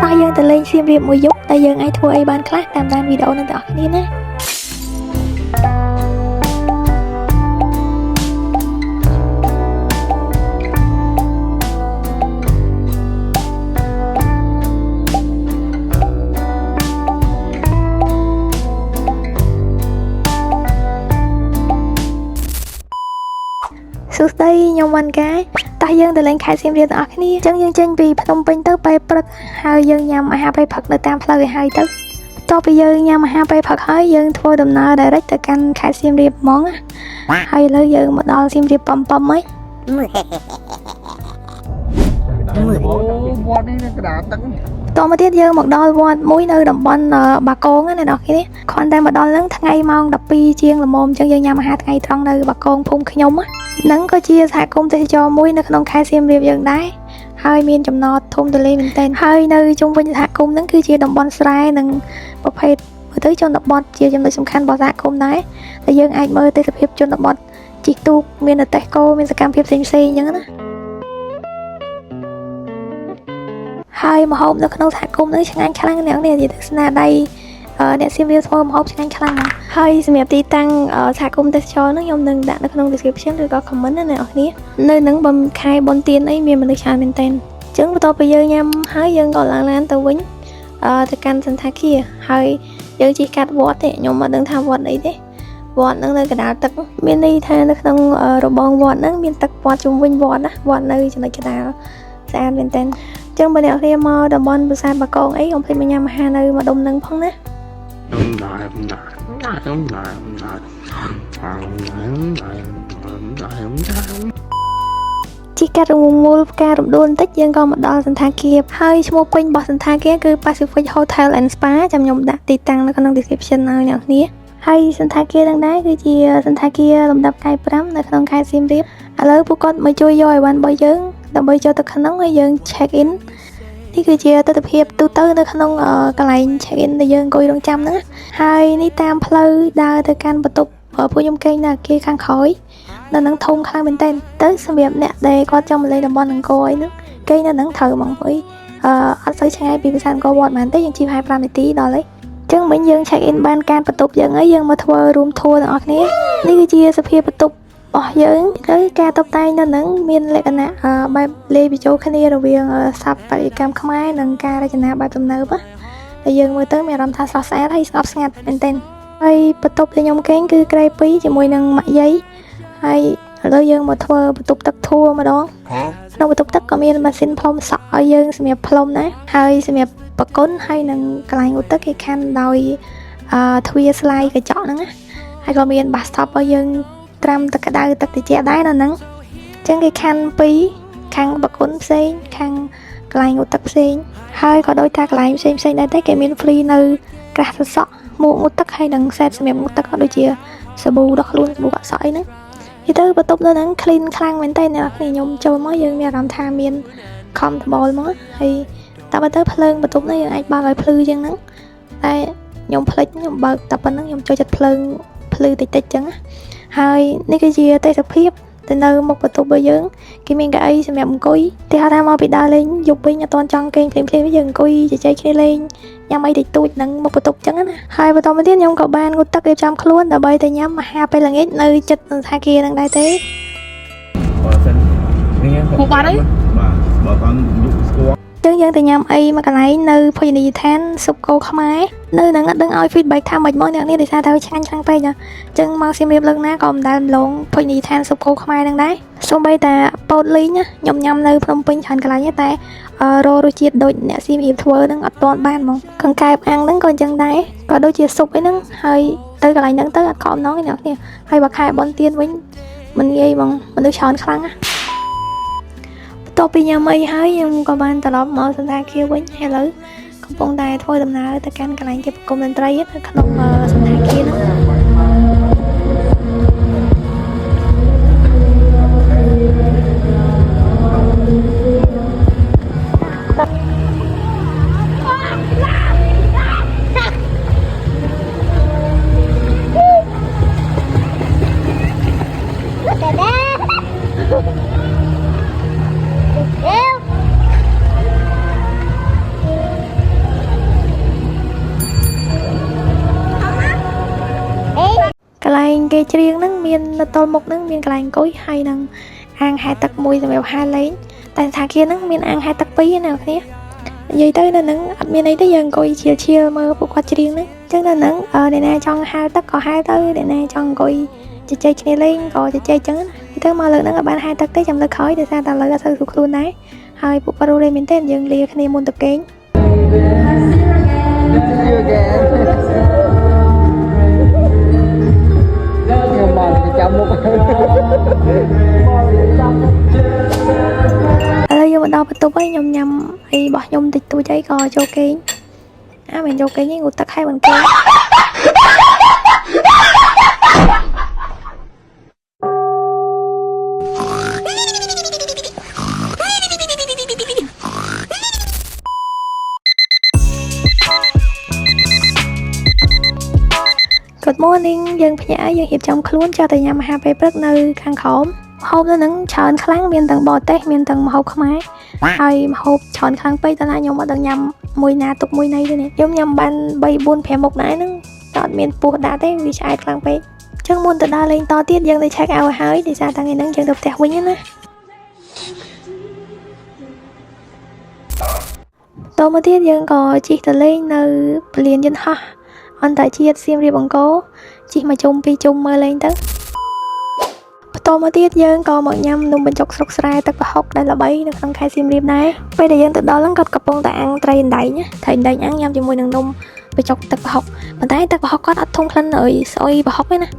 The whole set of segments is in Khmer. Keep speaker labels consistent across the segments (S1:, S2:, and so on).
S1: តោះយើងទៅលេងសៀមរាបមួយយប់តែយើងអាចធ្វើអីបានខ្លះតាមដានវីដេអូនឹងទាំងអស់គ្នាណាសួស្តីខ្ញុំវ៉ាន់កាយតោះយើងទៅលេងខេត្តសៀមរាបទាំងអស់គ្នាអញ្ចឹងយើងចេញពីភ្នំពេញទៅពេលព្រឹកហើយយើងញ៉ាំអាហារពេលព្រឹកនៅតាមផ្លូវឲ្យហើយទៅបន្ទាប់ពីយើងញ៉ាំអាហារពេលព្រឹកហើយយើងធ្វើដំណើរ direct ទៅកាន់ខេត្តសៀមរាបហ្មងហើយឥឡូវយើងមកដល់សៀមរាបប៉ំហើយវត្តនេះនៅកណ្ដាលទឹកតមកទៀតយើងមកដល់វត្តមួយនៅតំបន់បាគងណាអ្នកនរគ្នាគ្រាន់តែមកដល់ហ្នឹងថ្ងៃម៉ោង 12 ជាងល្មមអញ្ចឹងយើងញ៉ាំអាហារថ្ងៃត្រង់នៅបាគងភូមិខ្ញុំហ្នឹងក៏ជាសហគមន៍ទេសចរមួយនៅក្នុងខេត្តសៀមរាបយើងដែរហើយមានចំណតធំទូលាយមែនទែនហើយនៅជុំវិញសហគមន៍ហ្នឹងគឺជាតំបន់ស្រែនិងប្រភេទមើលទៅជនបទជាចំណុចសំខាន់របស់សហគមន៍ដែរដែលយើងអាចមើលទេសភាពជនបទជីកទូកមានអទេសគោមានសកម្មភាពផ្សេងៗអញ្ចឹងណាហើយម្ហូបនៅក្នុងសហគមន៍នេះឆ្ងាញ់ខ្លាំងអ្នកនេះជាស្នាដៃអ្នកសៀមរាបធ្វើម្ហូបឆ្ងាញ់ខ្លាំងហើយសម្រាប់ទីតាំងសហគមន៍ទេសចរហ្នឹងខ្ញុំនឹងដាក់នៅក្នុង description ឬក៏ comment ណាអ្នកនរគ្នានៅនឹងបំខែបុណ្យទានអីមានមនុស្សច្រើនមែនតើអញ្ចឹងបន្ទាប់ពីយើងញ៉ាំហើយយើងក៏ឡើងឡានទៅវិញទៅកាន់សន្តាគារហើយយើងជិះកាត់វត្តទេខ្ញុំមិនដឹងថាវត្តអីទេវត្តហ្នឹងនៅកណ្ដាលទឹកមានន័យថានៅក្នុងរបងវត្តហ្នឹងមានទឹកព័ទ្ធជុំវិញវត្តណាវត្តនៅចំណុចកណ្ដាលស្អាតមែនតើចឹងបើអ្នកគ្នាមកតំបន់ប្រាសាទបាគងអីកុំភ្លេចមកញ៉ាំអាហារនៅម្ដុំនឹងផងណាជីកាត់រងមូលផ្ការរំដួលបន្តិចយើងក៏មកដល់សន្តាគារហើយឈ្មោះពេញរបស់សន្តាគារគឺ Pacific Hotel and Spa ចាំខ្ញុំដាក់ទីតាំងនៅក្នុង description ឲ្យអ្នកគ្នាហើយសន្តាគារទាំងដែរគឺជាសន្តាគារលំដាប់កាយ5នៅក្នុងខេត្តសៀមរាបឥឡូវពួកគាត់មកជួយយកអីវ៉ាន់របស់យើងដើម្បីចូលទៅក្នុងហើយយើង check in នេះគឺជាទស្សនវិជ្ជាទូទៅនៅក្នុងកន្លែង check in ដែលយើងអង្គុយរងចាំហ្នឹងហើយនេះតាមផ្លូវដើរទៅកាន់បន្ទប់ពួកខ្ញុំគេងនៅអគារខាងក្រោយនៅនឹងធំខ្លាំងមែនតើទៅសម្រាប់អ្នកដែលគាត់ចង់មកលេងតំបន់អង្គរអីហ្នឹងគេនៅនឹងត្រូវហ្មងព្រោះអត់សូវឆ្ងាយពីប្រាសាទអង្គរវត្តមែនទេយើងជិះ25នាទីដល់ហើយអញ្ចឹងមិញយើង check in បានការបន្ទប់យើងហើយយើងមកធ្វើ room tour ទាំងអស់គ្នានេះគឺជាសភាពបន្ទប់របស់យើងហើយការតុបតែងនៅនឹងមានលក្ខណៈបែបលេបញ្ចូលគ្នារវាងស្ថាបត្យកម្មខ្មែរនិងការរចនាបែបទំនើបតែយើងមើលទៅមានអារម្មណ៍ថាស្រស់ស្អាតហើយស្ងប់ស្ងាត់មែនទែនហើយបន្ទប់ដែលខ្ញុំគេងគឺក្រែ2ជាមួយនឹងម៉ាក់យាយហើយឥឡូវយើងមកធ្វើបន្ទប់ទឹកធួម្ដងក្នុងបន្ទប់ទឹកក៏មានម៉ាស៊ីនផ្លុំសក់ឲ្យយើងសម្រាប់ផ្លុំដែរហើយសម្រាប់បកុនហើយនឹងកន្លែងឧទឹកគេខណ្ឌដោយទ្វារស្លាយកញ្ចក់ហ្នឹងណាហើយក៏មាន bathtub ឲ្យយើងត្រាំទឹកក្តៅទឹកត្រជាក់ដែរនៅហ្នឹងអញ្ចឹងគេខណ្ឌ2ខាងបកុនផ្សេងខាងកន្លែងឧទឹកផ្សេងហើយក៏ដូចថាកន្លែងផ្សេងដែរតែគេមាន free នៅក្រាស់សក់មួកងូតទឹកហើយនឹង set សម្រាប់ងូតទឹកក៏ដូចជាសាប៊ូដោះខ្លួនសាប៊ូកក់សក់អីហ្នឹងនិយាយទៅបន្ទប់នៅហ្នឹង clean ខ្លាំងមែនតើអ្នកនរខ្ញុំចូលមកយើងមានអារម្មណ៍ថាមាន comfortable មកហើយតែបើទៅភ្លើងបន្ទប់នេះយើងអាចបើកឲ្យភ្លឺជាងហ្នឹងតែខ្ញុំភ្លេចខ្ញុំបើកតែប៉ុណ្្នឹងខ្ញុំចូលចិត្តភ្លើងភ្លឺតិចៗចឹងណាហើយនេះគឺជាទេសភាពទៅនៅមុខបន្ទប់របស់យើងគេមានកៅអីសម្រាប់អង្គុយទីហៅថាមកពីដើរលេងយប់វិញអត់ទាន់ចង់គេងភ្លាមៗយើងអង្គុយជជែកគ្នាលេងញ៉ាំអីតិចតួចនឹងមុខបន្ទប់ចឹងណាហើយបន្តមកទៀតខ្ញុំក៏បានងូតទឹករៀបចំខ្លួនដើម្បីទៅញ៉ាំអាហារពេលល្ងាចនៅចិត្តសន្តាគារនឹងដែរទេបើសិននេះគូបានហើយបើតាមយុគស្គាល់យើងទៅញ៉ាំអីមកកន្លែងនៅភោជនីយដ្ឋានស៊ុបគោខ្មែរនៅនឹងអត់ដឹងឲ្យ feedback ថាមិនមកអ្នកនេះដោយសារតែឆ្ងាញ់ខ្លាំងពេកអញ្ចឹងមកសៀមរាបលើកណាក៏មិនដែលម្លងភោជនីយដ្ឋានស៊ុបគោខ្មែរនឹងដែរសូម្បីតែប៉ូតលីងខ្ញុំញ៉ាំនៅភ្នំពេញច្រើនកន្លែងតែរសជាតិដូចអ្នកសៀមរាបធ្វើនឹងអត់ទាន់បានហ្មងកង្កែបអាំងហ្នឹងក៏អញ្ចឹងដែរក៏ដូចជាស៊ុបអីហ្នឹងហើយទៅកន្លែងហ្នឹងទៅអត់ខំណងទេអ្នកនេះហើយបើខែបុណ្យទានវិញមិនងាយហ្មងមនុស្សច្រើនខ្លាំងណាតទៅពីញ៉ាំអីហើយខ្ញុំក៏បានត្រឡប់មកសន្តាគារវិញហើយឥឡូវកំពុងតែធ្វើដំណើរទៅកាន់កន្លែងគេប្រគំតន្ត្រីនៅក្នុងសន្តាគារហ្នឹង គេច្រៀងហ្នឹងមាននៅទល់មុខហ្នឹងមានកន្លែងអង្គុយហើយនឹងអាងហែលទឹកមួយសម្រាប់ហែលលេងតែសន្តាគារហ្នឹងមានអាងហែលទឹកពីរណាគ្នានិយាយទៅនៅហ្នឹងអត់មានអីទេយើងអង្គុយឈៀលមើលពួកគាត់ច្រៀងហ្នឹងអញ្ចឹងនៅហ្នឹងអ្នកណាចង់ហែលទឹកក៏ហែលទៅអ្នកណាចង់អង្គុយជជែកគ្នាលេងក៏ជជែកអញ្ចឹងទៅមកលើហ្នឹងក៏បានហែលទឹកទេចាំលើក្រោយដោយសារតែលើអត់សូវស្រួលខ្លួនដែរហើយពួកគាត់រស់លេងមែនទេយើងលាគ្នាមុនទៅគេងចាំមុខឥឡូវយើងមកដល់បន្ទប់ហើយខ្ញុំញ៉ាំអីរបស់ខ្ញុំតិចតួចអីក៏ចូលគេងមិនចូលគេងទេងូតទឹកហើយបន្តគេងឥGood morning យើងភ្ញាក់យើងរៀបចំខ្លួនចុះទៅញ៉ាំអាហារពេលព្រឹកនៅខាងក្រោមម្ហូបនៅហ្នឹងច្រើនខ្លាំងមានទាំងបរទេសមានទាំងម្ហូបខ្មែរហើយម្ហូបច្រើនខ្លាំងពេកតើខ្ញុំអត់ដឹងញ៉ាំមួយណាទុកមួយណីទេនេះខ្ញុំញ៉ាំបាន3 4 5មុខដែរហ្នឹងតែអត់មានពោះដាក់ទេវាឆ្អែតខ្លាំងពេកអញ្ចឹងមុនទៅដើរលេងតទៀតយើងទៅ check out ឲ្យហើយដោយសារតែថ្ងៃហ្នឹងយើងទៅផ្ទះវិញណាតមកទៀតយើងក៏ជិះទៅលេងនៅពលានយន្តហោះអន្តរជាតិសៀមរាបអង្គរជិះមកជុំ2ជុំមើលលេងទៅបន្តមកទៀតយើងក៏មកញ៉ាំនំបញ្ចុកស្រុកស្រែទឹកប្រហុកដែលល្បីនៅក្នុងខេត្តសៀមរាបដែរពេលដែលយើងទៅដល់ហ្នឹងគាត់កំពុងតែអាំងត្រីអណ្ដែងត្រីអណ្ដែងអាំងញ៉ាំជាមួយនឹងនំបញ្ចុកទឹកប្រហុកប៉ុន្តែទឹកប្រហុកគាត់អត់ធំក្លិនអីស្អុយប្រហុកទេណា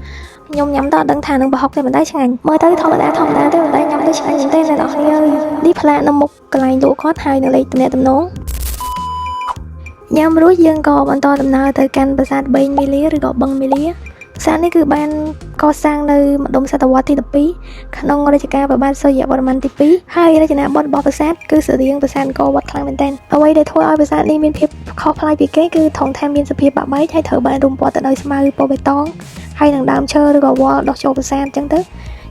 S1: ខ្ញុំញ៉ាំទៅអត់ដឹងថានឹងប្រហុកទេប៉ុន្តែឆ្ងាញ់មើលទៅធម្មតាទេប៉ុន្តែញ៉ាំទៅឆ្ងាញ់មែនទេអ្នកនរគ្នាអើយនេះផ្លែនៅមុខកន្លែងលក់គាត់ហើយនៅលេខទំនាក់ទំនងញ៉ាំរួចយើងក៏បន្តដំណើរទៅកាន់ប្រាសាទបេងមាលាឬក៏បឹងមាលាប្រាសាទនេះគឺបានកសាងនៅម្ដុំសតវត្សទី12ក្នុងរជ្ជកាលព្រះបាទសូរ្យវរ្ម័នទី2ហើយរចនាបថរបស់ប្រាសាទគឺស្រដៀងប្រាសាទអង្គរវត្តខ្លាំងមែនទែនអ្វីដែលធ្វើឲ្យប្រាសាទនេះមានភាពខុសប្លែកពីគេគឺថងថែមមានសភាពបាក់បែកហើយត្រូវបានរុំព័ទ្ធទៅដោយស្មៅពណ៌បៃតងហើយនឹងដើមឈើឬក៏វល្លិ៍ដុះចូលប្រាសាទអញ្ចឹងទៅ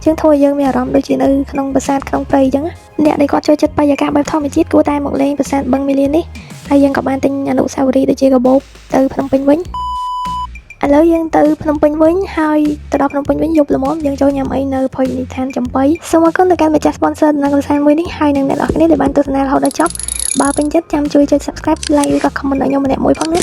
S1: ជាងធ្វើឲ្យយើងមានអារម្មណ៍ដូចជានៅក្នុងប្រាសាទក្នុងព្រៃអញ្ចឹងអ្នកដែលគាត់ចូលចិត្តបរិយាកាសបែបធម្មជាតិគួរតែមកលេងប្រាសាទបឹងមាលានេះហើយយើងក៏បានទិញអនុស្សាវរីយ៍ដូចជាកាបូបទៅភ្នំពេញវិញឥឡូវយើងទៅភ្នំពេញវិញហើយទៅដល់ភ្នំពេញវិញយប់ល្មមយើងចូលញ៉ាំអីនៅភោជនីយដ្ឋានចំបៃសូមអរគុណទៅកាន់ម្ចាស់ sponsor នៅក្នុងសារមួយនេះហើយនឹងអ្នកនរគ្នាដែលបានទស្សនារហូតដល់ចប់បើពេញចិត្តចាំជួយចុច subscribe like ឬក៏ comment ឲ្យខ្ញុំម្នាក់មួយផងណា